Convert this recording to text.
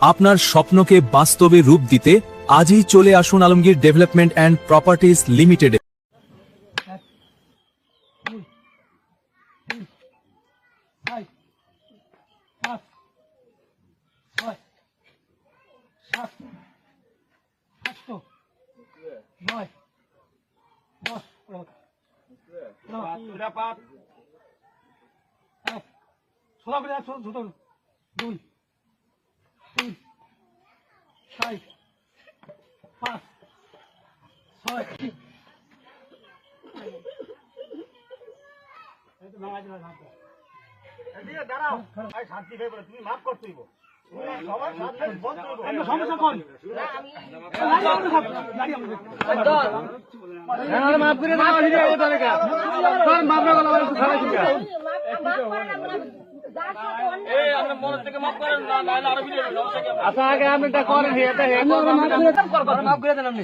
আপনার স্বপ্নকে বাস্তবে রূপ দিতে আজই চলে আসুন আলমগীর ডেভেলপমেন্ট অ্যান্ড প্রপার্টিজ লিমিটেডে। তুমি মাফ করতে মাফ করে আচ্ছা আগে আপনি এটা করেন মাফ করে দেন আপনি